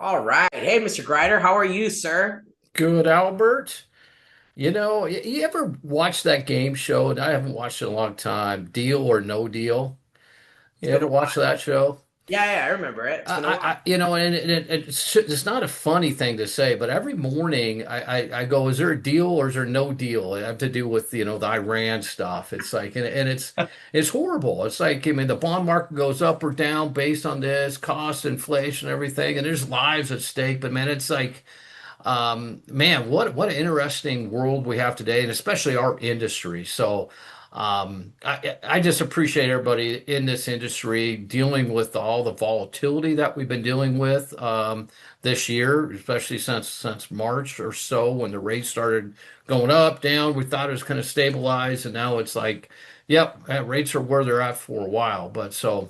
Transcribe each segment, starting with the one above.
All right. Hey, Mr. Grider, how are you, sir? Good, Albert. You ever watch that game show? And I haven't watched it in a long time. Deal or No Deal? It's You been ever a watch while. that show? Yeah, I remember it. It's been a while. It's not a funny thing to say, but every morning I go, is there a deal or is there no deal? It have to do with, the Iran stuff. It's like, and it's horrible. It's like, I mean, the bond market goes up or down based on this cost, inflation, everything, and there's lives at stake. But man, it's like, man, what an interesting world we have today, and especially our industry. So, I just appreciate everybody in this industry dealing with all the volatility that we've been dealing with this year, especially since March or so when the rates started going up, down. We thought it was going to stabilize, and now it's like, yep, rates are where they're at for a while. But so.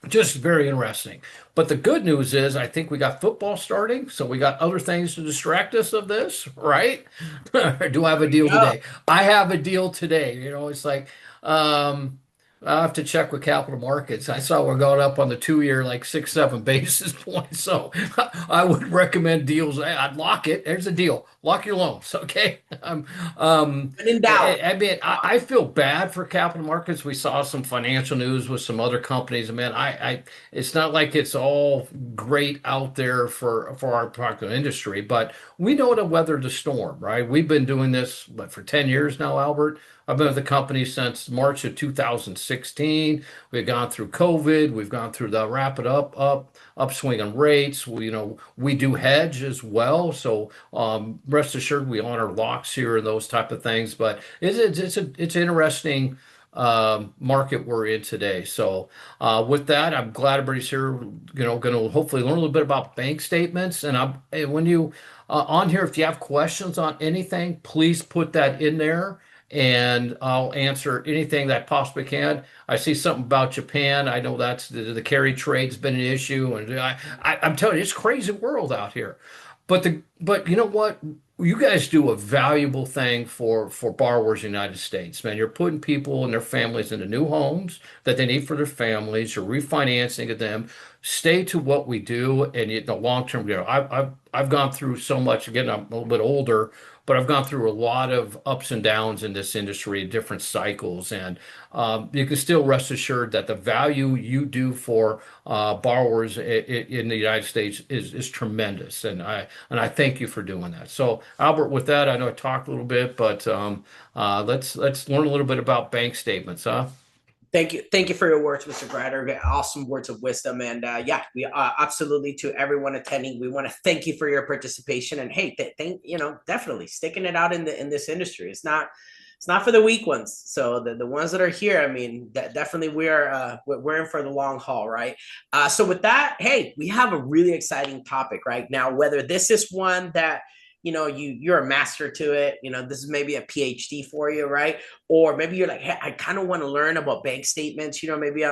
Just very interesting. But the good news is, I think we got football starting, so we got other things to distract us of this, right? Do I have a deal Yeah. today? I have a deal today. It's like, um, I have to check with capital markets. I saw we're going up on the 2 year like 6, 7 basis points. So I would recommend deals. I'd lock it. There's a deal. Lock your loans. Okay. When in doubt. I mean, I feel bad for capital markets. We saw some financial news with some other companies. Man, it's not like it's all great out there for our particular industry, but we know to weather the storm, right? We've been doing this, what, for 10 years now, Albert? I've been with the company since March of 2016. We've gone through COVID. We've gone through the rapid upswing in rates. We do hedge as well. So rest assured, we honor locks here and those type of things. But it's interesting market we're in today. So with that, I'm glad everybody's here. Going to hopefully learn a little bit about bank statements. And when you on here, if you have questions on anything, please put that in there. And I'll answer anything that I possibly can. I see something about Japan. I know that's the carry trade's been an issue, and I'm telling you, it's a crazy world out here. But you know what? You guys do a valuable thing for borrowers in the United States, man. You're putting people and their families into new homes that they need for their families. You're refinancing of them. Stay to what we do, and the long term. I've gone through so much. Again, I'm a little bit older, but I've gone through a lot of ups and downs in this industry, different cycles, and you can still rest assured that the value you do for borrowers in the United States is tremendous, and I thank you for doing that. So, Albert, with that, I know I talked a little bit, but let's learn a little bit about bank statements, huh? Thank you for your words, Mr. Grider. Awesome words of wisdom, and yeah, we absolutely to everyone attending. We want to thank you for your participation, and hey, thank definitely sticking it out in this industry. It's not for the weak ones. So the ones that are here, I mean, definitely we're in for the long haul, right? So with that, hey, we have a really exciting topic right now. Whether this is one that you're a master to it, this is maybe a PhD for you, right? Or maybe you're like, hey, I kind of want to learn about bank statements. Maybe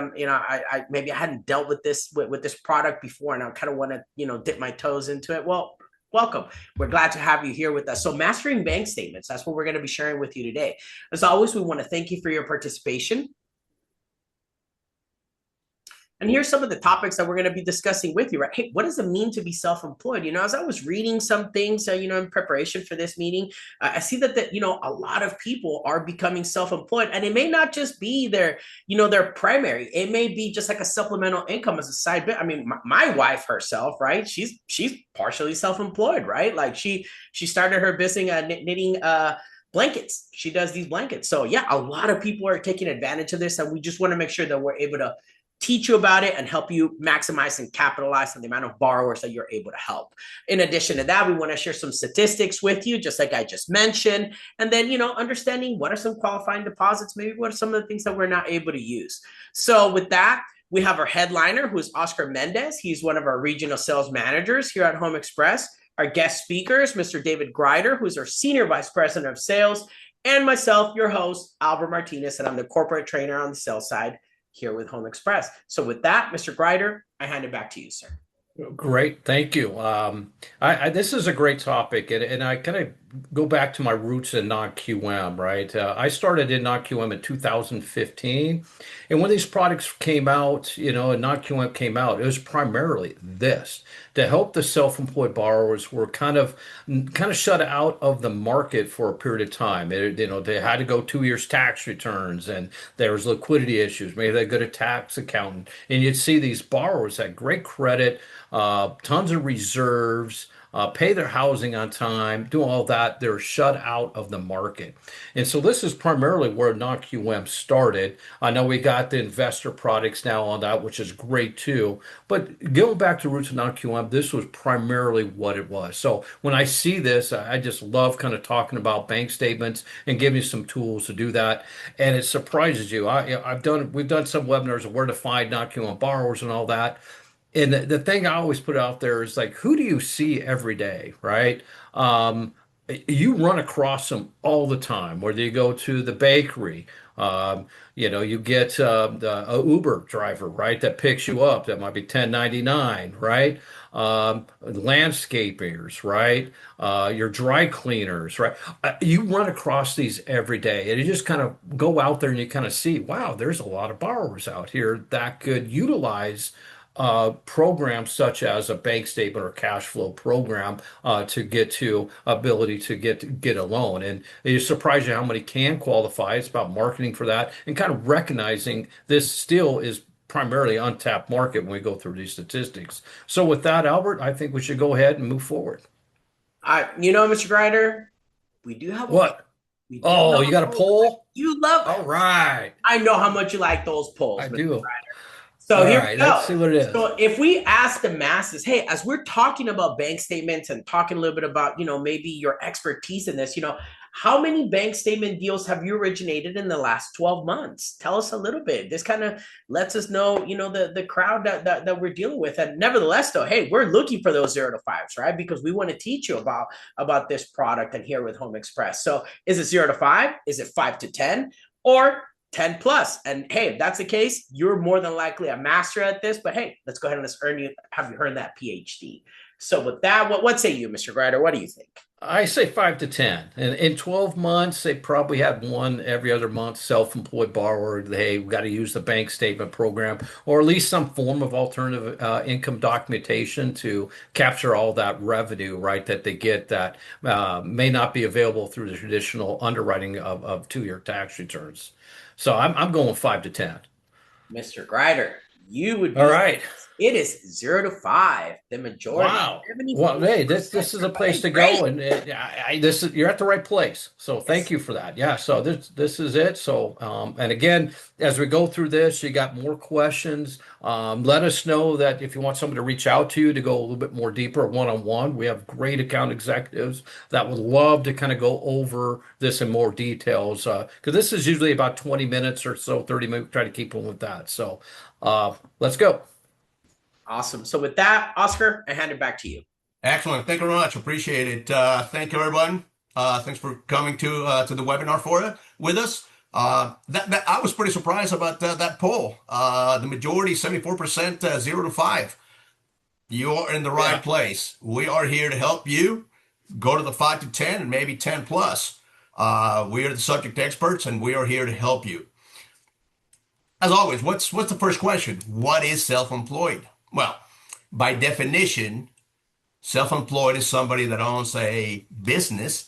maybe I hadn't dealt with this with this product before, and I kind of want to dip my toes into it. Well, welcome. We're glad to have you here with us. So, mastering bank statements, that's what we're going to be sharing with you today. As always, we want to thank you for your participation. And here's some of the topics that we're going to be discussing with you, right? Hey, what does it mean to be self-employed? As I was reading some things, in preparation for this meeting, I see that a lot of people are becoming self-employed, and it may not just be their primary. It may be just like a supplemental income as a side bit. I mean, my wife herself, right? She's partially self-employed, right? Like she started her business knitting blankets. She does these blankets. So yeah, a lot of people are taking advantage of this, and we just want to make sure that we're able to teach you about it and help you maximize and capitalize on the amount of borrowers that you're able to help. In addition to that, we want to share some statistics with you, just like I just mentioned. And then, understanding what are some qualifying deposits, maybe what are some of the things that we're not able to use. So with that, we have our headliner, who is Oscar Mendez. He's one of our regional sales managers here at Home Express. Our guest speakers, Mr. David Grider, who's our senior vice president of sales, and myself, your host, Albert Martinez, and I'm the corporate trainer on the sales side here with Home Express. So with that, Mr. Grider, I hand it back to you, sir. Great, thank you. This is a great topic, and I kind of go back to my roots in non-QM, right? I started in non-QM in 2015, and when these products came out, and non-QM came out, it was primarily this to help the self-employed borrowers who were kind of shut out of the market for a period of time. They had to go 2 years tax returns, and there was liquidity issues. Maybe they go to tax accountant, and you'd see these borrowers had great credit, tons of reserves, pay their housing on time, do all that. They're shut out of the market. And so this is primarily where non-QM started. I know we got the investor products now on that, which is great too. But going back to roots of non-QM, this was primarily what it was. So when I see this, I just love kind of talking about bank statements and giving you some tools to do that. And it surprises you. We've done some webinars of where to find non-QM borrowers and all that. And the thing I always put out there is like, who do you see every day, right? You run across them all the time, whether you go to the bakery, you get a Uber driver, right, that picks you up. That might be 1099, right? Landscapers, right? Your dry cleaners, right? You run across these every day, and you just kind of go out there and you kind of see, wow, there's a lot of borrowers out here that could utilize programs such as a bank statement or cash flow program to get to ability to get a loan. And it surprises you how many can qualify. It's about marketing for that and kind of recognizing this still is primarily untapped market when we go through these statistics. So with that, Albert, I think we should go ahead and move forward. Mr. Grider, we do have what? Oh, you got a poll? You love. All right. I know how much you like those polls. I do. So all here right, we go. Let's see what it is. So if we ask the masses, hey, as we're talking about bank statements and talking a little bit about, maybe your expertise in this, how many bank statement deals have you originated in the last 12 months? Tell us a little bit. This kind of lets us know, the crowd that we're dealing with. And nevertheless, though, hey, we're looking for those 0 to 5s, right? Because we want to teach you about this product and here with Home Express. So is it 0 to 5? Is it 5 to 10? Or 10 plus? And hey, if that's the case, you're more than likely a master at this. But hey, let's go ahead and have you earned that PhD. So with that, what say you, Mr. Grider? What do you think? I say 5 to 10. And in 12 months, they probably had one every other month self-employed borrower. They've got to use the bank statement program or at least some form of alternative income documentation to capture all that revenue, right, that they get that may not be available through the traditional underwriting of 2-year tax returns. So I'm going 5 to 10. Mr. Grider, you would be all right. It is 0 to 5. The majority. Wow. Well, hey, this is a place to go, and you're at the right place. So thank you for that. Yeah. So this is it. So and again, as we go through this, you got more questions. Let us know that if you want someone to reach out to you to go a little bit more deeper one-on-one. We have great account executives that would love to kind of go over this in more details because this is usually about 20 minutes or so, 30 minutes. Try to keep them with that. So let's go. Awesome. So with that, Oscar, I hand it back to you. Excellent. Thank you very much. Appreciate it. Thank you, everyone. Thanks for coming to the webinar with us. I was pretty surprised about that poll. The majority, 74%, 0 to 5. You are in the right place. We are here to help you go to the 5 to 10 and maybe 10 plus. We are the subject experts, and we are here to help you. As always, what's the first question? What is self-employed? Well, by definition, self-employed is somebody that owns a business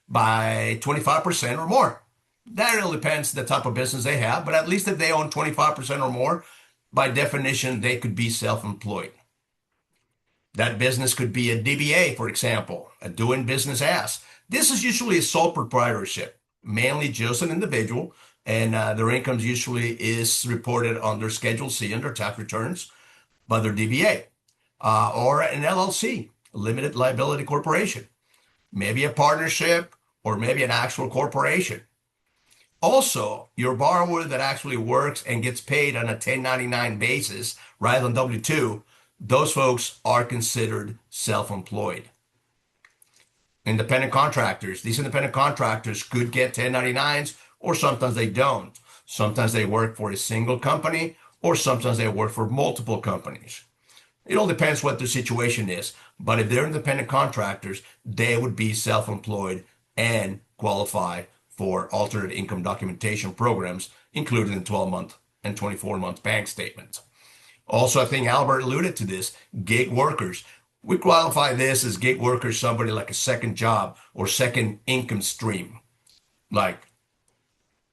by 25% or more. That really depends the type of business they have, but at least if they own 25% or more, by definition, they could be self-employed. That business could be a DBA, for example, a doing business as. This is usually a sole proprietorship, mainly just an individual, and their income usually is reported under Schedule C under tax returns by their DBA, or an LLC, limited liability corporation, maybe a partnership, or maybe an actual corporation. Also, your borrower that actually works and gets paid on a 1099 basis rather than W-2, those folks are considered self-employed. Independent contractors. These independent contractors could get 1099s, or sometimes they don't. Sometimes they work for a single company, or sometimes they work for multiple companies. It all depends what their situation is. But if they're independent contractors, they would be self-employed and qualify for alternate income documentation programs, including the 12-month and 24-month bank statements. Also, I think Albert alluded to this, gig workers. We qualify this as gig workers, somebody like a second job or second income stream, like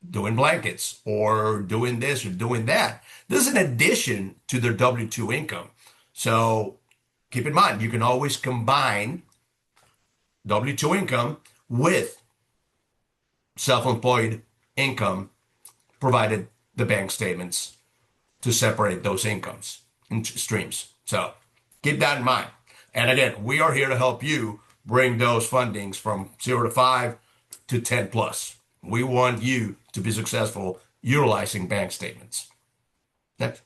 doing blankets or doing this or doing that. This is in addition to their W-2 income. So keep in mind, you can always combine W-2 income with self-employed income, provided the bank statements to separate those incomes and streams. So keep that in mind. And again, we are here to help you bring those fundings from 0 to 5 to 10 plus. We want you to be successful utilizing bank statements. Next.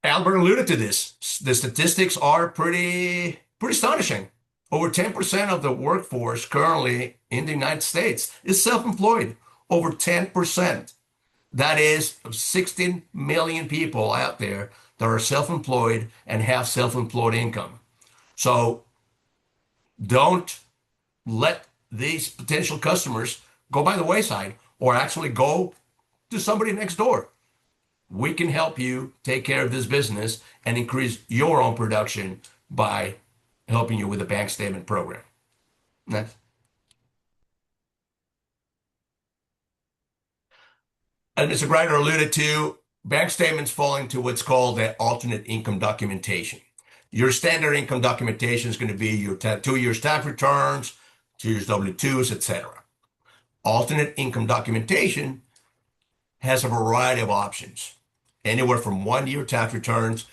Albert alluded to this. The statistics are pretty astonishing. Over 10% of the workforce currently in the United States is self-employed. Over 10%. That is 16 million people out there that are self-employed and have self-employed income. So don't let these potential customers go by the wayside, or actually go to somebody next door. We can help you take care of this business and increase your own production by helping you with the bank statement program. Next. And Mr. Greiner alluded to, bank statements fall into what's called the alternate income documentation. Your standard income documentation is going to be your 2 years tax returns, 2 years W-2s, etc. Alternate income documentation has a variety of options, anywhere from 1 year tax returns,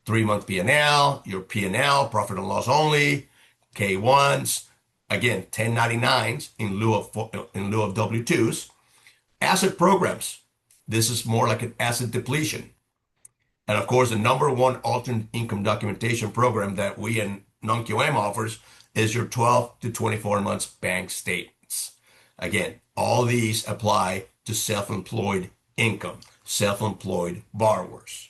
3-month P&L, your P&L, profit and loss only, K-1s, again, 1099s in lieu of W-2s, asset programs. This is more like an asset depletion. And of course, the number one alternate income documentation program that we in NonQM offers is your 12 to 24 months bank statements. Again, all these apply to self-employed income, self-employed borrowers.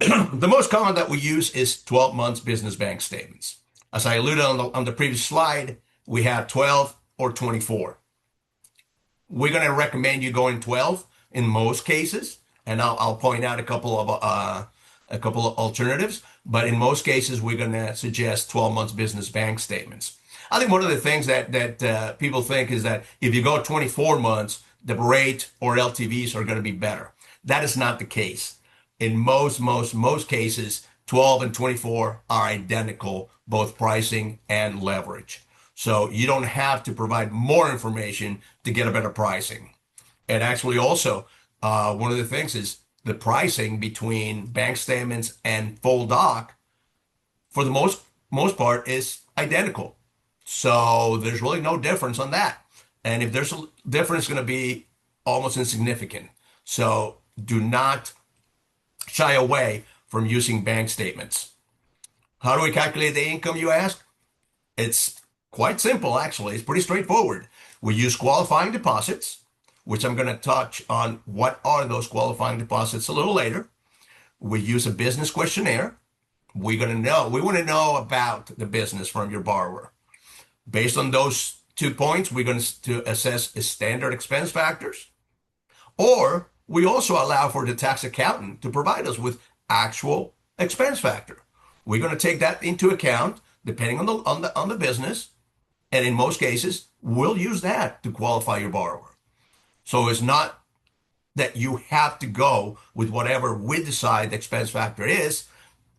The most common that we use is 12 months business bank statements. As I alluded on the previous slide, we have 12 or 24. We're going to recommend you going 12 in most cases, and I'll point out a couple of alternatives. But in most cases, we're going to suggest 12 months business bank statements. I think one of the things that people think is that if you go 24 months, the rate or LTVs are going to be better. That is not the case. In most cases, 12 and 24 are identical, both pricing and leverage. So you don't have to provide more information to get a better pricing. And actually also, one of the things is the pricing between bank statements and full doc, for the most part, is identical. So there's really no difference on that. And if there's a difference, it's going to be almost insignificant. So do not shy away from using bank statements. How do we calculate the income, you ask? It's quite simple, actually. It's pretty straightforward. We use qualifying deposits, which I'm going to touch on what are those qualifying deposits a little later. We use a business questionnaire. We want to know about the business from your borrower. Based on those 2 points, we're going to assess standard expense factors, or we also allow for the tax accountant to provide us with actual expense factor. We're going to take that into account depending on the business, and in most cases, we'll use that to qualify your borrower. So it's not that you have to go with whatever we decide the expense factor is.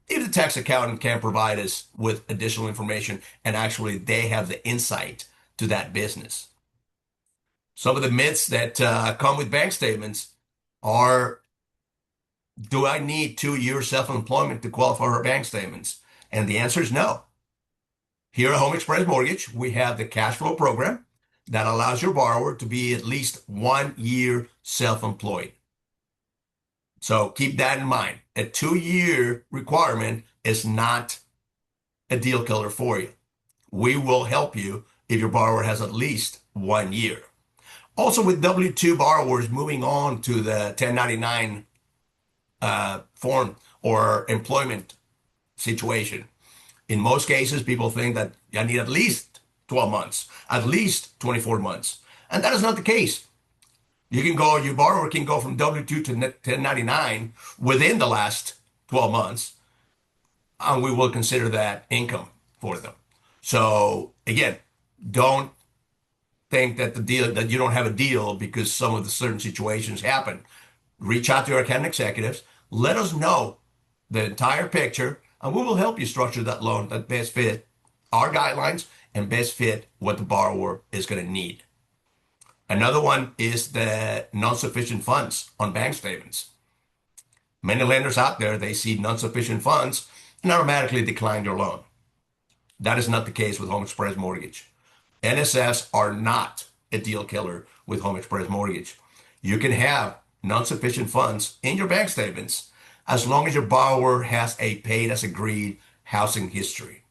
If the tax accountant can provide us with additional information and actually they have the insight to that business. Some of the myths that come with bank statements are, do I need 2 years self-employment to qualify for bank statements? And the answer is no. Here at Home Express Mortgage, we have the cash flow program that allows your borrower to be at least 1 year self-employed. So keep that in mind. A 2-year requirement is not a deal killer for you. We will help you if your borrower has at least 1 year. Also, with W-2 borrowers moving on to the 1099 form or employment situation. In most cases, people think that I need at least 12 months, at least 24 months. And that is not the case. Your borrower can go from W-2 to 1099 within the last 12 months, and we will consider that income for them. So again, don't think that you don't have a deal because some of the certain situations happen. Reach out to our account executives. Let us know the entire picture, and we will help you structure that loan that best fit our guidelines and best fit what the borrower is going to need. Another one is the non-sufficient funds on bank statements. Many lenders out there, they see non-sufficient funds and automatically decline your loan. That is not the case with Home Express Mortgage. NSFs are not a deal killer with Home Express Mortgage. You can have non-sufficient funds in your bank statements as long as your borrower has a paid as agreed housing history.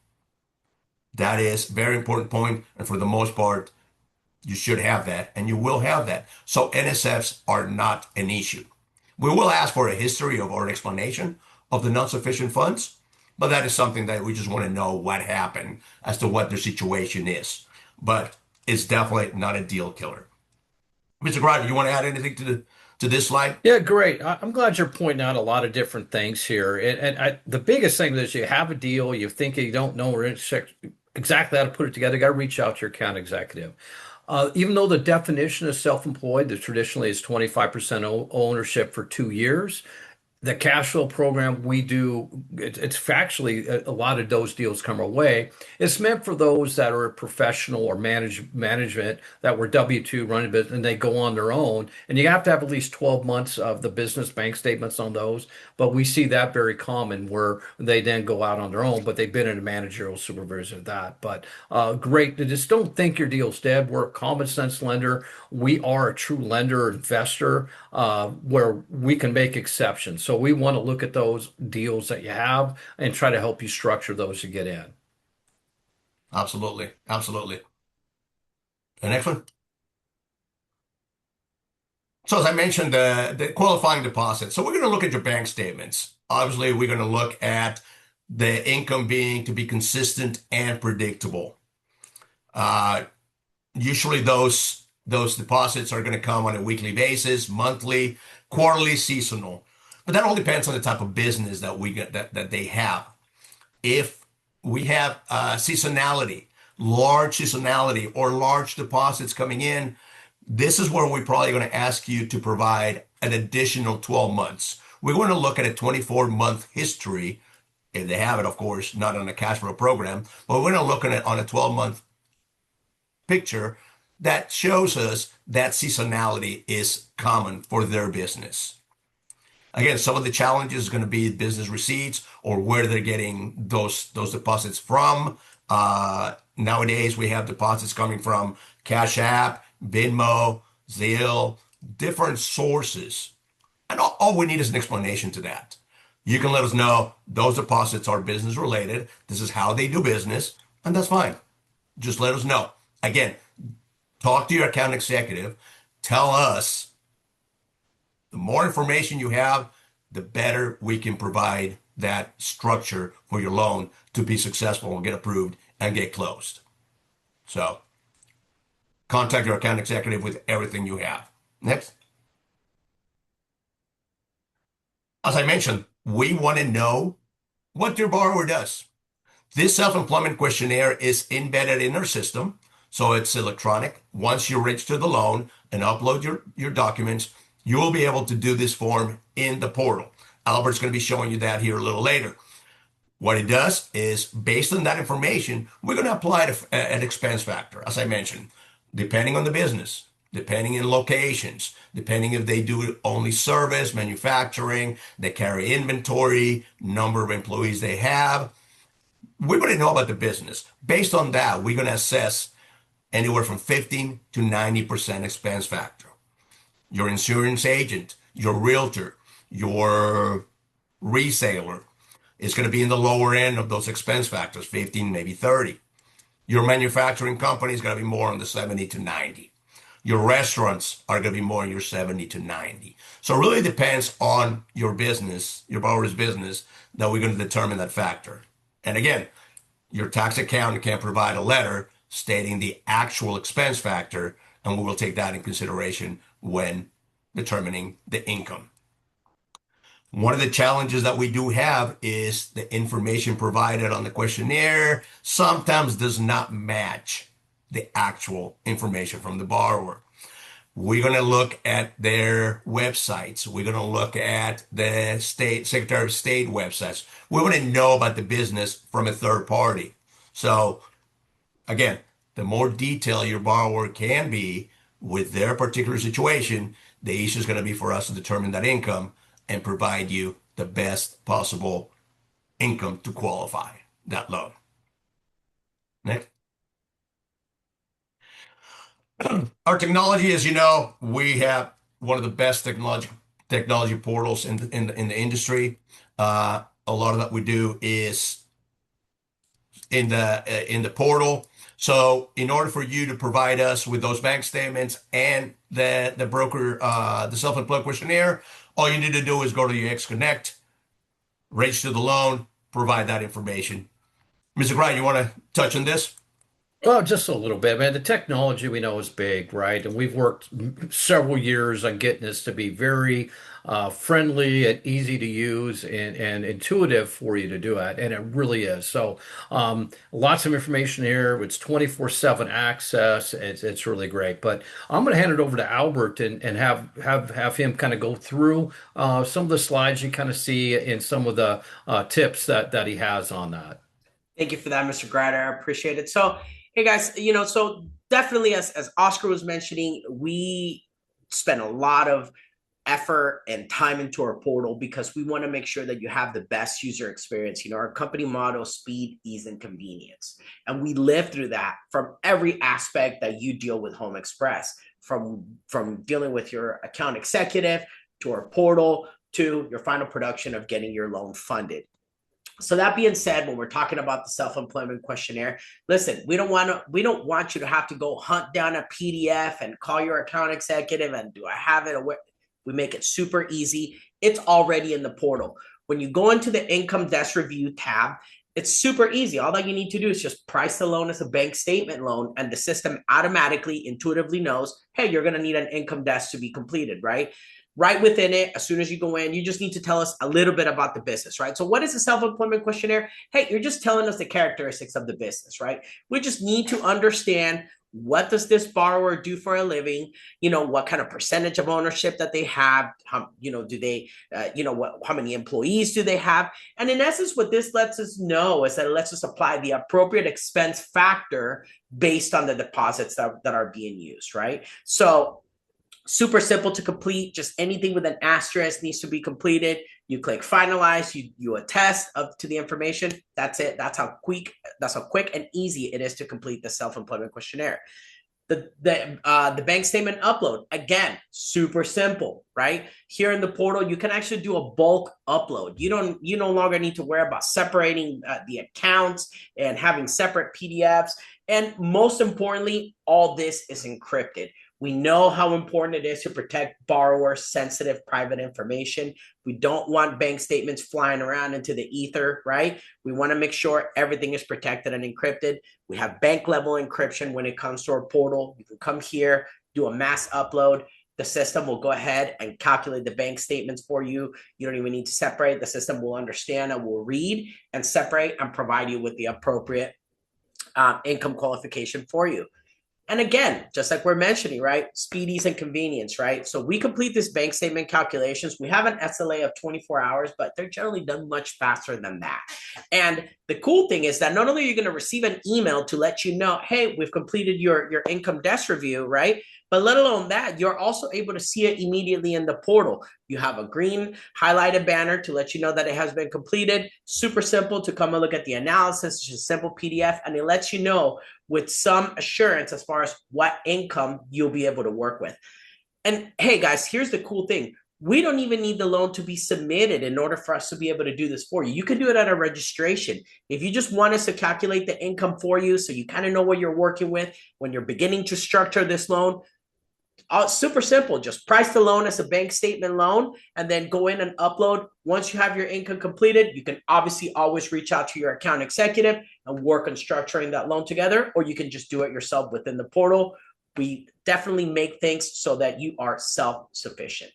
That is a very important point, and for the most part, you should have that, and you will have that. So NSFs are not an issue. We will ask for a history of or an explanation of the non-sufficient funds, but that is something that we just want to know what happened as to what their situation is. But it's definitely not a deal killer. Mr. Grodd, you want to add anything to this slide? Yeah, great. I'm glad you're pointing out a lot of different things here. The biggest thing is you have a deal, you think you don't know exactly how to put it together, you got to reach out to your account executive. Even though the definition of self-employed, that traditionally is 25% ownership for 2 years, the cash flow program we do, it's factually a lot of those deals come our way. It's meant for those that are professional or management that were W-2 running business and they go on their own. And you have to have at least 12 months of the business bank statements on those. But we see that very common where they then go out on their own, but they've been in a managerial supervision of that. But great. Just don't think your deal's dead. We're a common sense lender. We are a true lender investor where we can make exceptions. So we want to look at those deals that you have and try to help you structure those to get in. Absolutely. Absolutely. The next one. So as I mentioned, the qualifying deposit. So we're going to look at your bank statements. Obviously, we're going to look at the income being to be consistent and predictable. Usually those deposits are going to come on a weekly basis, monthly, quarterly, seasonal. But that all depends on the type of business that we get that they have. If we have seasonality, large seasonality, or large deposits coming in, this is where we're probably going to ask you to provide an additional 12 months. We're going to look at a 24-month history, if they have it, of course, not on a cash flow program, but we're going to look at it on a 12-month picture that shows us that seasonality is common for their business. Again, some of the challenges is going to be business receipts or where they're getting those deposits from. Nowadays, we have deposits coming from Cash App, Venmo, Zelle, different sources. And all we need is an explanation to that. You can let us know those deposits are business related. This is how they do business, and that's fine. Just let us know. Again, talk to your account executive. Tell us. The more information you have, the better we can provide that structure for your loan to be successful and get approved and get closed. So contact your account executive with everything you have. Next. As I mentioned, we want to know what your borrower does. This self-employment questionnaire is embedded in our system, so it's electronic. Once you register the loan and upload your documents, you will be able to do this form in the portal. Albert's going to be showing you that here a little later. What it does is, based on that information, we're going to apply an expense factor, as I mentioned, depending on the business, depending on locations, depending if they do only service, manufacturing, they carry inventory, number of employees they have. We're going to know about the business. Based on that, we're going to assess anywhere from 15 to 90% expense factor. Your insurance agent, your realtor, your reseller is going to be in the lower end of those expense factors, 15, maybe 30. Your manufacturing company is going to be more on the 70 to 90. Your restaurants are going to be more in your 70 to 90. So it really depends on your business, your borrower's business, that we're going to determine that factor. And again, your tax accountant can provide a letter stating the actual expense factor, and we will take that in consideration when determining the income. One of the challenges that we do have is the information provided on the questionnaire sometimes does not match the actual information from the borrower. We're going to look at their websites. We're going to look at the Secretary of State websites. We want to know about the business from a third party. So again, the more detailed your borrower can be with their particular situation, the easier it's going to be for us to determine that income and provide you the best possible income to qualify that loan. Next. Our technology, as you know, we have one of the best technology portals in the industry. A lot of that we do is in the portal. So in order for you to provide us with those bank statements and the broker, the self-employed questionnaire, all you need to do is go to your XConnect, register the loan, provide that information. Mr. Grind, you want to touch on this? Well, just a little bit, man. The technology we know is big, right? And we've worked several years on getting this to be very friendly and easy to use and intuitive for you to do it. And it really is. So lots of information here. It's 24/7 access. It's really great. But I'm going to hand it over to Albert and have him kind of go through some of the slides you kind of see in some of the tips that he has on that. Thank you for that, Mr. Grider. I appreciate it. So, hey guys, so definitely as Oscar was mentioning, we spend a lot of effort and time into our portal because we want to make sure that you have the best user experience. Our company motto, speed, ease, and convenience. And we live through that from every aspect that you deal with Home Express, from dealing with your account executive to our portal to your final production of getting your loan funded. So that being said, when we're talking about the self-employment questionnaire, listen, we don't want you to have to go hunt down a PDF and call your account executive and do I have it? We make it super easy. It's already in the portal. When you go into the income desk review tab, it's super easy. All that you need to do is just price the loan as a bank statement loan, and the system automatically, intuitively knows, hey, you're going to need an income desk to be completed, right? Right within it, as soon as you go in, you just need to tell us a little bit about the business, right? So what is a self-employment questionnaire? Hey, you're just telling us the characteristics of the business, right? We just need to understand, what does this borrower do for a living? What kind of percentage of ownership that they have? How, do they, how many employees do they have? And in essence, what this lets us know is that it lets us apply the appropriate expense factor based on the deposits that are being used, right? So super simple to complete. Just anything with an asterisk needs to be completed. You click finalize, you attest to the information. That's it. That's how quick and easy it is to complete the self-employment questionnaire. The bank statement upload, again, super simple, right? Here in the portal, you can actually do a bulk upload. You no longer need to worry about separating the accounts and having separate PDFs. And most importantly, all this is encrypted. We know how important it is to protect borrower sensitive private information. We don't want bank statements flying around into the ether, right? We want to make sure everything is protected and encrypted. We have bank level encryption when it comes to our portal. You can come here, do a mass upload. The system will go ahead and calculate the bank statements for you. You don't even need to separate. The system will understand and will read and separate and provide you with the appropriate income qualification for you. And again, just like we're mentioning, right? Speed, ease, and convenience, right? So we complete this bank statement calculations. We have an SLA of 24 hours, but they're generally done much faster than that. And the cool thing is that not only are you going to receive an email to let you know, hey, we've completed your income desk review, right? But let alone that, you're also able to see it immediately in the portal. You have a green highlighted banner to let you know that it has been completed. Super simple to come and look at the analysis. It's just a simple PDF, and it lets you know with some assurance as far as what income you'll be able to work with. And hey, guys, here's the cool thing. We don't even need the loan to be submitted in order for us to be able to do this for you. You can do it at a registration. If you just want us to calculate the income for you so you kind of know what you're working with when you're beginning to structure this loan, Super simple. Just price the loan as a bank statement loan and then go in and upload. Once you have your income completed, you can obviously always reach out to your account executive and work on structuring that loan together, or you can just do it yourself within the portal. We definitely make things so that you are self-sufficient.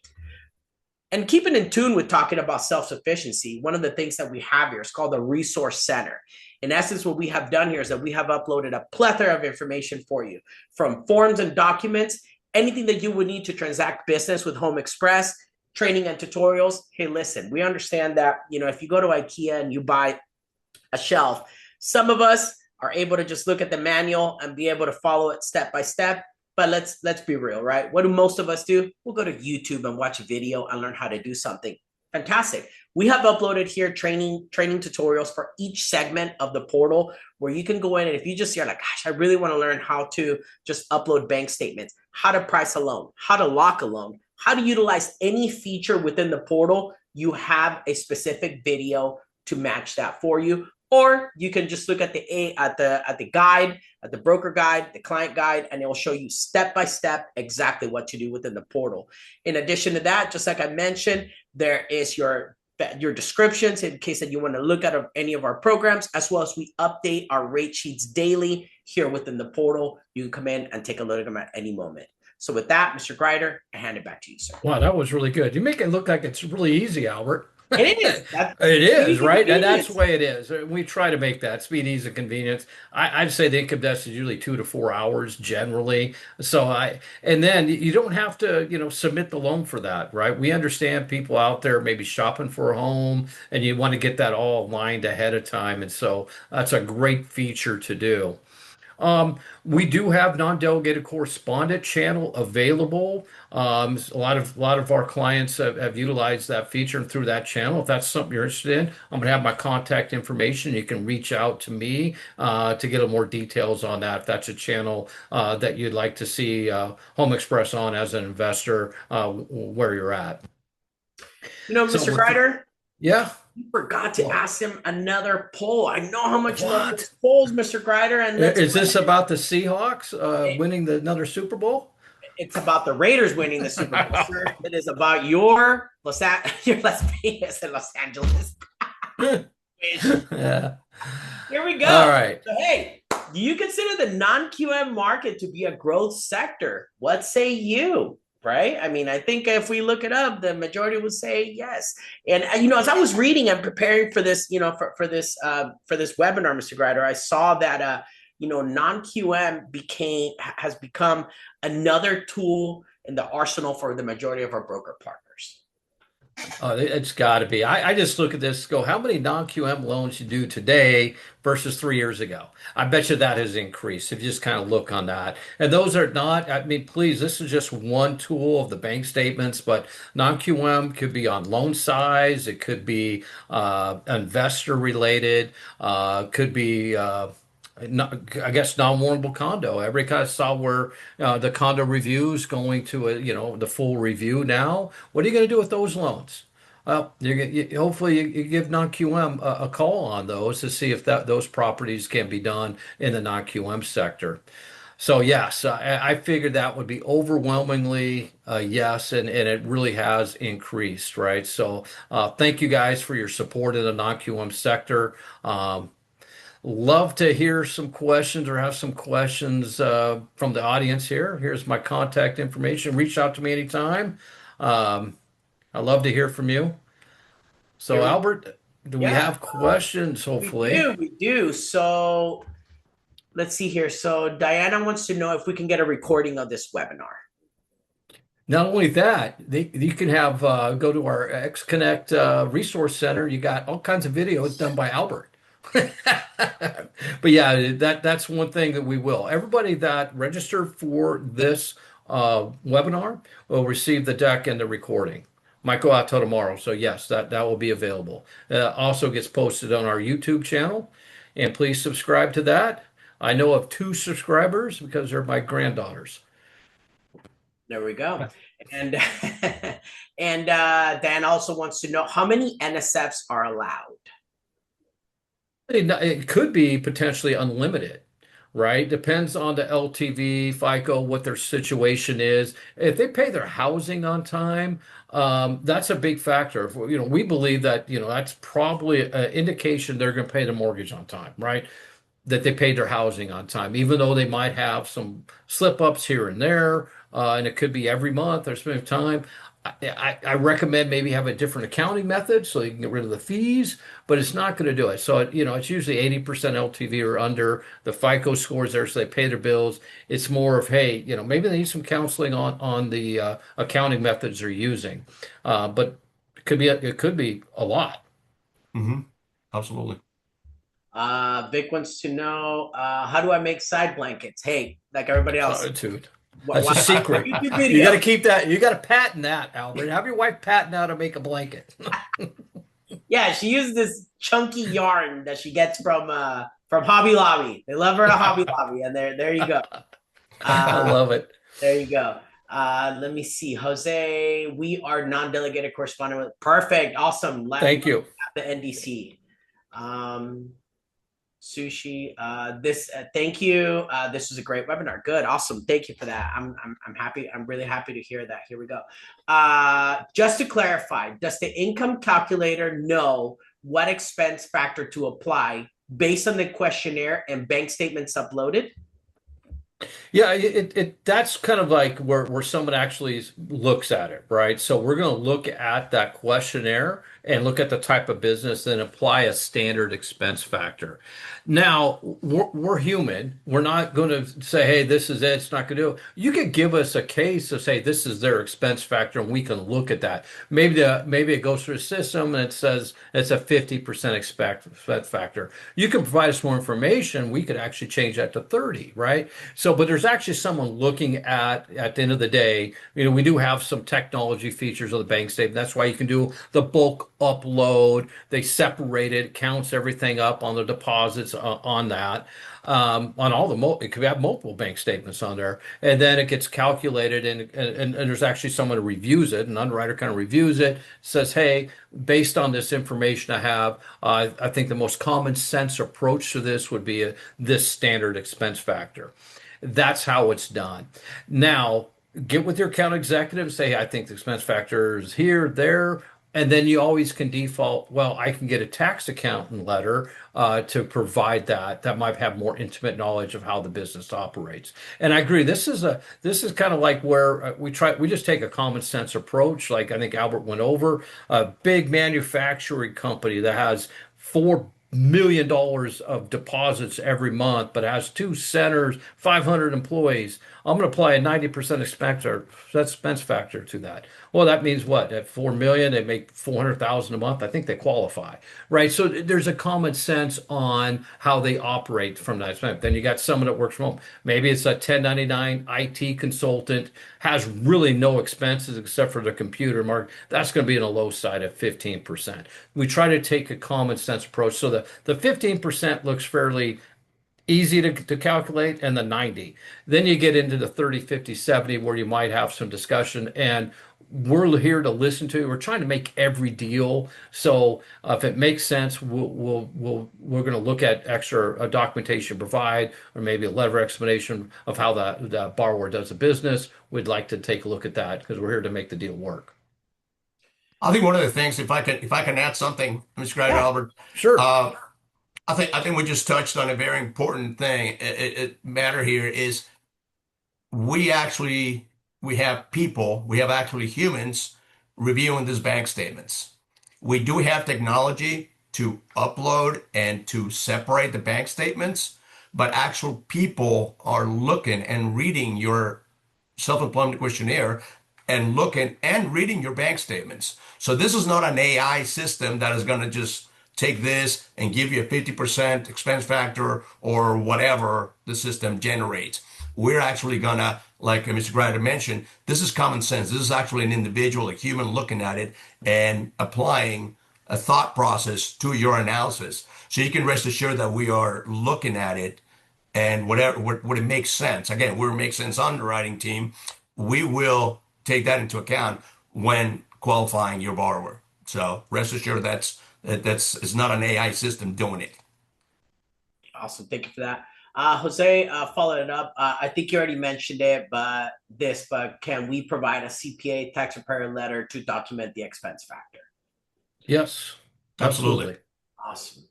And keeping in tune with talking about self-sufficiency, one of the things that we have here is called the Resource Center. In essence, what we have done here is that we have uploaded a plethora of information for you, from forms and documents, anything that you would need to transact business with Home Express, training and tutorials. Hey, listen, we understand that, if you go to IKEA and you buy a shelf, some of us are able to just look at the manual and be able to follow it step by step. But let's be real, right? What do most of us do? We'll go to YouTube and watch a video and learn how to do something. Fantastic. We have uploaded here training tutorials for each segment of the portal where you can go in, and if you just, you're like, gosh, I really want to learn how to just upload bank statements, how to price a loan, how to lock a loan, how to utilize any feature within the portal, you have a specific video to match that for you. Or you can just look at the guide, at the broker guide, the client guide, and it will show you step by step exactly what to do within the portal. In addition to that, just like I mentioned, there is your descriptions in case that you want to look at any of our programs, as well as we update our rate sheets daily here within the portal. You can come in and take a look at them at any moment. So with that, Mr. Greider, I hand it back to you, sir. Wow, that was really good. You make it look like it's really easy, Albert. It is. It is, right? And that's the way it is. We try to make that speed, ease, and convenience. I'd say the income desk is usually 2 to 4 hours generally. And then you don't have to, submit the loan for that, right? We understand people out there maybe shopping for a home and you want to get that all aligned ahead of time. And so that's a great feature to do. We do have non-delegated correspondent channel available. A lot of our clients have utilized that feature through that channel. If that's something you're interested in, I'm going to have my contact information. You can reach out to me to get more details on that. If that's a channel that you'd like to see Home Express on as an investor, where you're at. Mr. Greider. Yeah. You forgot to ask him another poll. I know how much you love those polls, Mr. Greider. And is this about the Seahawks winning another Super Bowl? It's about the Raiders winning the Super Bowl, sir. It is about your Las Vegas and Los Angeles. Yeah. Here we go. All right. So, hey, do you consider the non-QM market to be a growth sector? What say you? Right? I mean, I think if we look it up, the majority would say yes. And as I was reading and preparing for this, for this webinar, Mr. Greider, I saw that non-QM has become another tool in the arsenal for the majority of our broker partners. It's got to be. I just look at this, go, how many non-QM loans you do today versus 3 years ago? I bet you that has increased if you just kind of look on that. And those are not, please, this is just one tool of the bank statements, but non-QM could be on loan size. It could be investor related, could be I guess non-warrantable condo. Everybody kind of saw where the condo reviews going to the full review now. What are you going to do with those loans? Well, hopefully you give non-QM a call on those to see if those properties can be done in the non-QM sector. So yes, I figured that would be overwhelmingly yes, and it really has increased, right? So thank you guys for your support in the non-QM sector. Love to hear some questions or have some questions from the audience here. Here's my contact information. Reach out to me anytime. I'd love to hear from you. So, Albert, do we have questions, hopefully? We do. So let's see here. So Diana wants to know if we can get a recording of this webinar. Not only that, you can have go to our XConnect Resource Center. You got all kinds of videos done by Albert. But yeah, that's one thing that we will. Everybody that registered for this webinar will receive the deck and the recording. Might go out till tomorrow, so yes, that will be available. Also gets posted on our YouTube channel, and please subscribe to that. I know of 2 subscribers because they're my granddaughters. There we go. And and Dan also wants to know how many NSFs are allowed. It could be potentially unlimited. right? Depends on the LTV, FICO, what their situation is. If they pay their housing on time, that's a big factor. We believe that, that's probably an indication they're going to pay the mortgage on time, right? That they paid their housing on time, even though they might have some slip ups here and there, and it could be every month or some time. I recommend maybe have a different accounting method so you can get rid of the fees, but it's not going to do it. So, it's usually 80% LTV or under. The FICO scores there, so they pay their bills. It's more of, hey, maybe they need some counseling on the accounting methods they're using, but it could be a lot. Hmm. Absolutely. Vic wants to know, how do I make side blankets? Hey, like everybody else, Dude. That's a watch a secret. YouTube You got video. to keep that. You got to patent that, Albert. Have your wife patent how to make a blanket. Yeah, she uses this chunky yarn that she gets from Hobby Lobby. They love her at Hobby Lobby, and there you go. I love it. There you go. Let me see, Jose. We are non-delegated correspondent with perfect, awesome. Thank you. The NDC. Sushi. Thank you. This was a great webinar. Good, awesome. Thank you for that. I'm happy. I'm really happy to hear that. Here we go. Just to clarify, does the income calculator know what expense factor to apply based on the questionnaire and bank statements uploaded? Yeah, that's kind of like where someone actually looks at it, right? So we're going to look at that questionnaire and look at the type of business and apply a standard expense factor. Now, we're human. We're not going to say, hey, this is it. It's not going to do it. You could give us a case of say this is their expense factor, and we can look at that. Maybe it goes through a system and it says it's a 50% expense factor. You can provide us more information. We could actually change that to 30, right? So, but there's actually someone looking at the end of the day, we do have some technology features of the bank statement. That's why you can do the bulk upload. They separate it, counts everything up on the deposits on that. On all it could have multiple bank statements on there, and then it gets calculated, and there's actually someone who reviews it. An underwriter kind of reviews it, says, "Hey, based on this information I have, I think the most common sense approach to this would be this standard expense factor." That's how it's done. Now, get with your account executive, say, "Hey, I think the expense factor is here, there." And then you always can default, well, I can get a tax accountant letter to provide that. That might have more intimate knowledge of how the business operates. And I agree. This is kind of like where we just take a common sense approach. Like I think Albert went over a big manufacturing company that has $4 million of deposits every month, but has two centers, 500 employees. I'm going to apply a 90% expense factor to that. Well, that means what? At 4 million, they make 400,000 a month. I think they qualify, right? So there's a common sense on how they operate from that expense. Then you got someone that works from home. Maybe it's a 1099 IT consultant, has really no expenses except for the computer mark. That's going to be in a low side at 15%. We try to take a common sense approach. So the 15% looks fairly easy to calculate, and the 90. Then you get into the 30, 50, 70 where you might have some discussion, and we're here to listen to. We're trying to make every deal. So if it makes sense, we're going to look at extra documentation provide, or maybe a letter of explanation of how the borrower does the business. We'd like to take a look at that because we're here to make the deal work. I think one of the things, if I can add something, Mr. Greider, Albert, Sure. I think we just touched on a very important thing. It matter here is we have people, we have actually humans reviewing these bank statements. We do have technology to upload and to separate the bank statements, but actual people are looking and reading your self-employment questionnaire and looking and reading your bank statements. So this is not an AI system that is going to just take this and give you a 50% expense factor or whatever the system generates. We're actually gonna, like Mr. Greider mentioned, this is common sense. This is actually an individual, a human looking at it and applying a thought process to your analysis. So you can rest assured that we are looking at it and whatever, what it makes sense. Again, we're a makes sense underwriting team. We will take that into account when qualifying your borrower. So rest assured it's not an AI system doing it. Awesome. Thank you for that. Jose, following it up, I think you already mentioned it, but can we provide a CPA tax preparer letter to document the expense factor? Yes, Absolutely. absolutely. Awesome.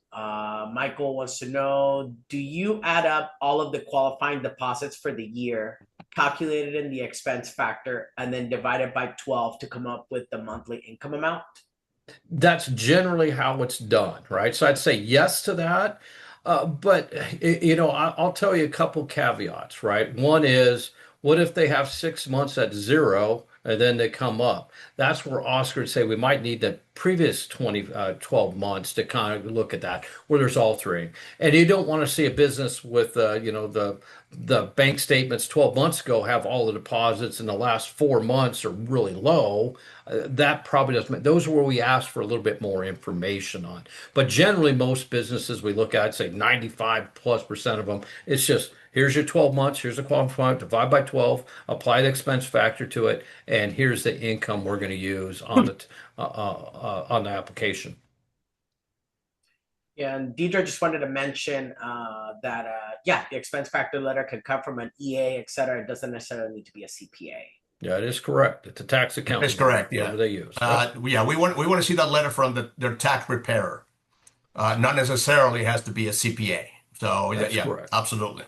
Michael wants to know, do you add up all of the qualifying deposits for the year, calculated in the expense factor, and then divide it by 12 to come up with the monthly income amount? That's generally how it's done, right? So I'd say yes to that. But I'll tell you a couple caveats, right? One is, what if they have 6 months at zero and then they come up? That's where Oscar would say we might need the previous 12 months to kind of look at that, where there's altering. And you don't want to see a business with, the bank statements 12 months ago have all the deposits and the last 4 months are really low. That probably doesn't. Those are where we ask for a little bit more information on. But generally, most businesses we look at, say 95+% of them, it's just here's your 12 months, here's the qualifying, divide by 12, apply the expense factor to it, and here's the income we're going to use on the application. Yeah, and Deidre just wanted to mention that, yeah, the expense factor letter could come from an EA, et cetera. It doesn't necessarily need to be a CPA. Yeah, it is correct. It's a tax That's accountant, correct. whatever Yeah. they use. Yep, Yeah. We want to see that letter from their tax preparer. Not necessarily has to be a CPA. So that's yeah, correct. absolutely.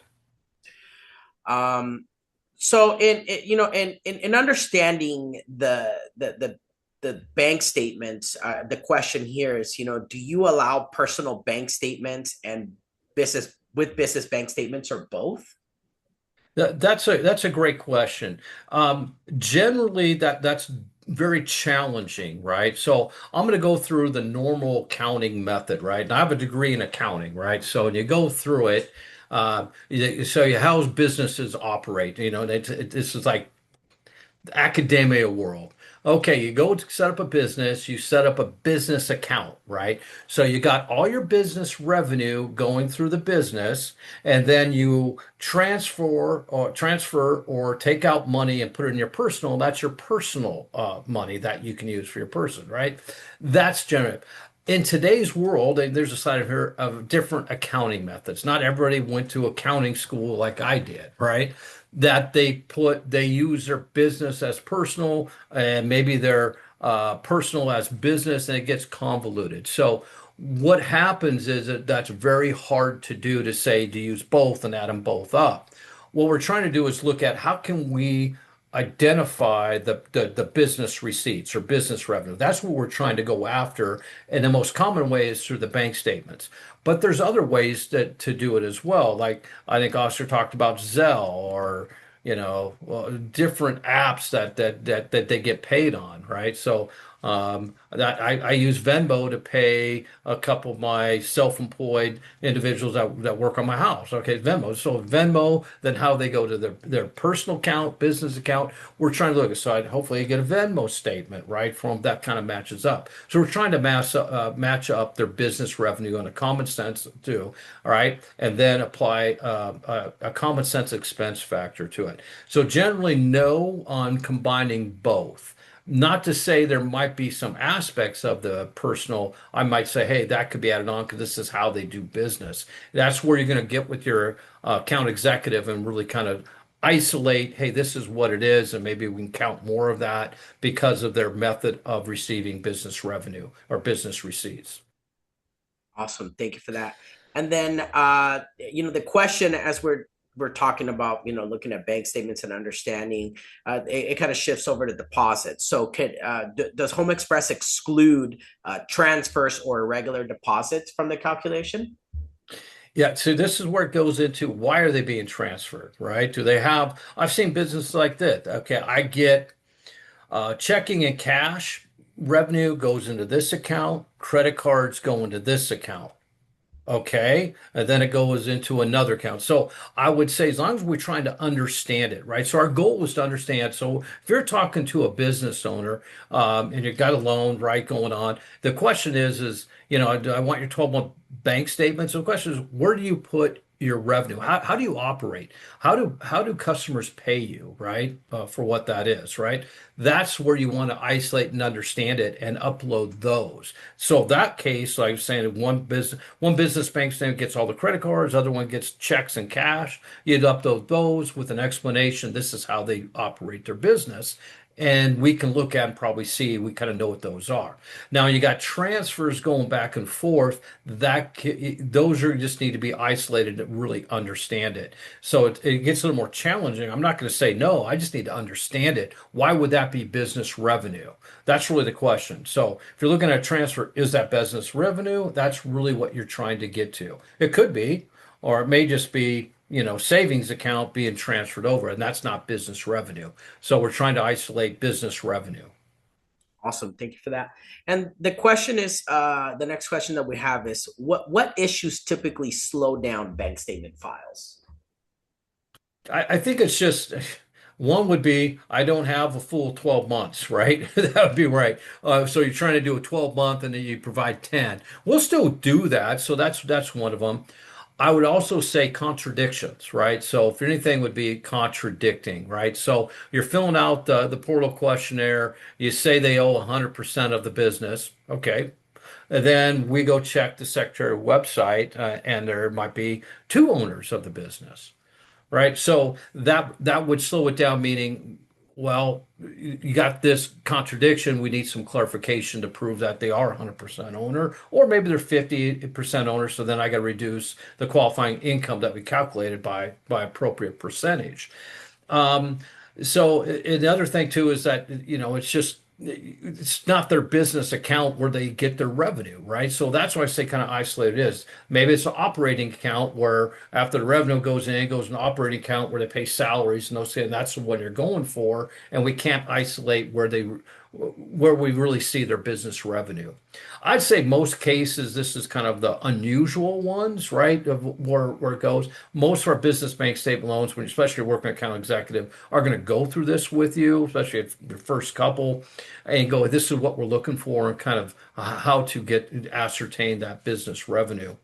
Um, so in understanding the bank statements, the question here is, do you allow personal bank statements and business bank statements, or both? That's a great question. Generally, that's very challenging, right? So I'm going to go through the normal accounting method, right? And I have a degree in accounting, right? So when you go through it, so how businesses operate, this is like academia world. Okay, you go to set up a business, you set up a business account, right? So you got all your business revenue going through the business, and then you transfer or take out money and put it in your personal. That's your personal money that you can use for your person, right? That's general. In today's world, and there's a side of here of different accounting methods. Not everybody went to accounting school like I did, right? That they use their business as personal and maybe their personal as business, and it gets convoluted. So what happens is that that's very hard to do, to say to use both and add them both up. What we're trying to do is look at how can we identify the business receipts or business revenue. That's what we're trying to go after. And the most common way is through the bank statements. But there's other ways to do it as well. Like I think Oscar talked about Zelle, or different apps that they get paid on, right? So that I use Venmo to pay a couple of my self-employed individuals that work on my house. Okay, Venmo. So Venmo, then how they go to their personal account, business account. We're trying to look at, so hopefully you get a Venmo statement, right? From that kind of matches up. So we're trying to match up their business revenue in a common sense too. All right, and then apply a common sense expense factor to it. So generally, no on combining both. Not to say there might be some aspects of the personal, I might say, hey, that could be added on because this is how they do business. That's where you're going to get with your account executive and really kind of isolate, hey, this is what it is, and maybe we can count more of that because of their method of receiving business revenue or business receipts. Awesome. Thank you for that. And then, the question, as we're talking about, looking at bank statements and understanding, it kind of shifts over to deposits. So, does Home Express exclude transfers or irregular deposits from the calculation? Yeah, so this is where it goes into, why are they being transferred, right? I've seen businesses like this. Okay, I get checking and cash revenue goes into this account, credit cards go into this account. Okay. And then it goes into another account. So I would say, as long as we're trying to understand it, right? So our goal was to understand. So if you're talking to a business owner, and you've got a loan, right, going on, the question is, do I want your 12-month bank statement? So the question is, where do you put your revenue. How do you operate? How do customers pay you, right? For what that is, right? That's where you want to isolate and understand it and upload those. So that case, like I was saying, one business bank statement gets all the credit cards, other one gets checks and cash. You'd upload those with an explanation. This is how they operate their business. And we can look at and probably see, we kind of know what those are. Now you got transfers going back and forth. Those are just need to be isolated to really understand it. So it gets a little more challenging. I'm not going to say no. I just need to understand it. Why would that be business revenue? That's really the question. So if you're looking at a transfer, is that business revenue? That's really what you're trying to get to. It could be, or it may just be, savings account being transferred over, and that's not business revenue. So we're trying to isolate business revenue. Awesome. Thank you for that. And the question is, the next question that we have is what issues typically slow down bank statement files? I think it's just one would be I don't have a full 12 months, right? That would be right. So you're trying to do a 12-month and then you provide 10. We'll still do that. So that's one of them. I would also say contradictions, right? So if anything would be contradicting, right? So you're filling out the portal questionnaire, you say they owe 100% of the business. Okay. And then we go check the secretary website, and there might be two owners of the business, right? So that would slow it down, meaning, well, you got this contradiction. We need some clarification to prove that they are 100% owner, or maybe they're 50% owner. So then I got to reduce the qualifying income that we calculated by appropriate percentage. Um, so the other thing too is that it's not their business account where they get their revenue, right? So that's why I say kind of isolated is. Maybe it's an operating account where after the revenue goes in, it goes in an operating account where they pay salaries and those, and that's what they're going for. And we can't isolate where we really see their business revenue. I'd say most cases, this is kind of the unusual ones, right? Of where it goes. Most of our business bank statement loans, when especially you're working account executive, are going to go through this with you, especially if your first couple, and go, this is what we're looking for, and kind of how to ascertain that business revenue.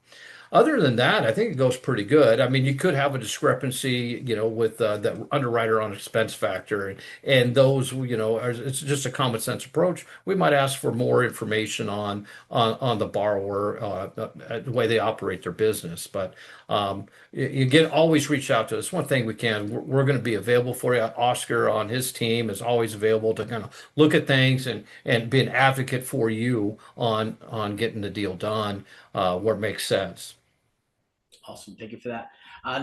Other than that, I think it goes pretty good. I mean, you could have a discrepancy, with the underwriter on expense factor, and those, it's just a common sense approach. We might ask for more information on the borrower, the way they operate their business. But you get always reach out to us. One thing we can, we're going to be available for you. Oscar on his team is always available to kind of look at things and be an advocate for you on getting the deal done where it makes sense. Awesome. Thank you for that.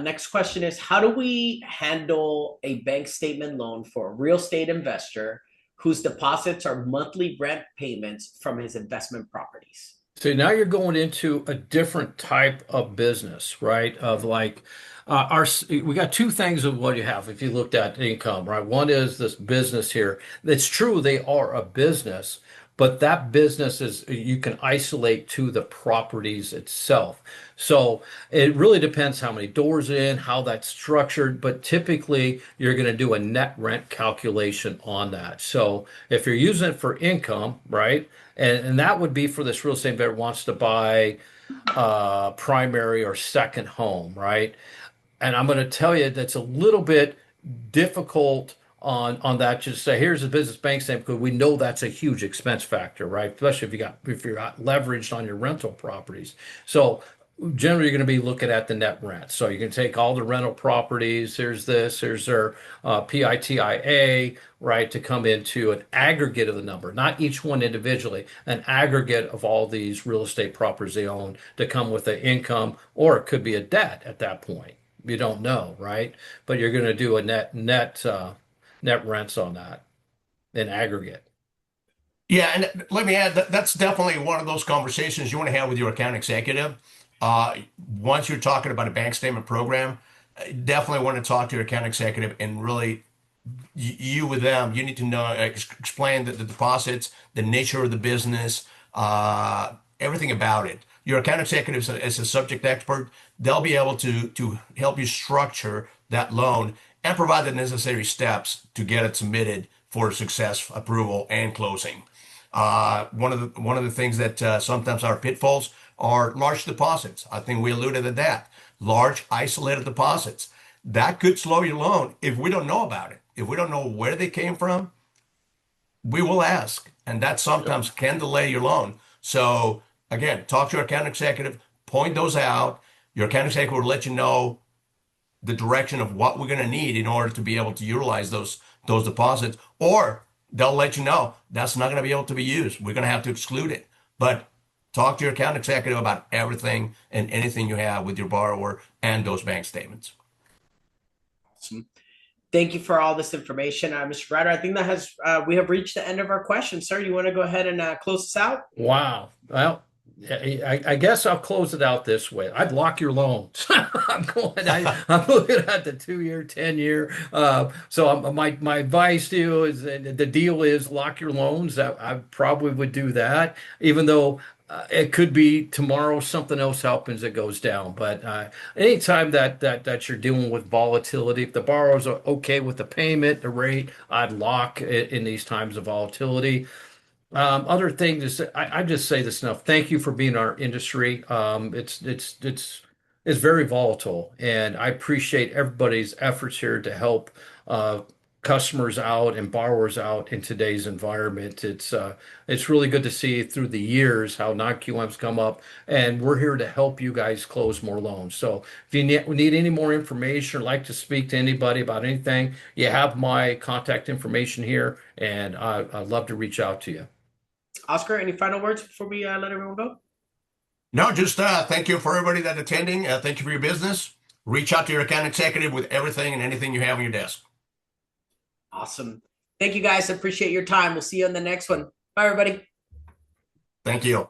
Next question is, how do we handle a bank statement loan for a real estate investor whose deposits are monthly rent payments from his investment properties? So now you're going into a different type of business, right? Of like we got two things of what you have if you looked at income, right? One is this business here. It's true they are a business, but that business is you can isolate to the properties itself. So it really depends how many doors in, how that's structured, but typically you're going to do a net rent calculation on that. So if you're using it for income, right? And that would be for this real estate investor wants to buy primary or second home, right? And I'm going to tell you that's a little bit difficult on that. Just say here's a business bank statement because we know that's a huge expense factor, right? Especially if you're leveraged on your rental properties. So generally you're going to be looking at the net rent. So you can take all the rental properties. Here's their PITIA, right, to come into an aggregate of the number, not each one individually, an aggregate of all these real estate properties they own to come with the income, or it could be a debt at that point. You don't know, right? But you're going to do a net rents on that in aggregate. Yeah, and let me add that that's definitely one of those conversations you want to have with your account executive. Once you're talking about a bank statement program, definitely want to talk to your account executive and really you with them. You need to know explain the deposits, the nature of the business, everything about it. Your account executive is a subject expert. They'll be able to help you structure that loan and provide the necessary steps to get it submitted for success, approval, and closing. One of the things that sometimes are pitfalls are large deposits. I think we alluded to that. large isolated deposits. That could slow your loan if we don't know about it. If we don't know where they came from, we will ask, and that sometimes can delay your loan. So again, talk to your account executive, point those out. Your account executive will let you know the direction of what we're going to need in order to be able to utilize those deposits, or they'll let you know that's not going to be able to be used. We're going to have to exclude it. But talk to your account executive about everything and anything you have with your borrower and those bank statements. Awesome. Thank you for all this information, Mr. Ryder. I think that has we have reached the end of our questions. Sir, you want to go ahead and close us out? Wow. Well, I guess I'll close it out this way. I'd lock your loans. I'm looking at the 2-year, 10-year. So my advice to you is the deal is lock your loans. I probably would do that, even though it could be tomorrow something else happens, it goes down. But anytime that you're dealing with volatility, if the borrower's okay with the payment, the rate, I'd lock it in these times of volatility. Other thing is, I just say this enough. Thank you for being in our industry. It's very volatile, and I appreciate everybody's efforts here to help customers out and borrowers out in today's environment. It's really good to see through the years how non-QM's come up, and we're here to help you guys close more loans. So if you need any more information or like to speak to anybody about anything, you have my contact information here, and I'd love to reach out to you. Oscar, any final words before we let everyone go? No, just thank you for everybody that's attending. Thank you for your business. Reach out to your account executive with everything and anything you have on your desk. Awesome. Thank you, guys. I appreciate your time. We'll see you on the next one. Bye, everybody. Thank you.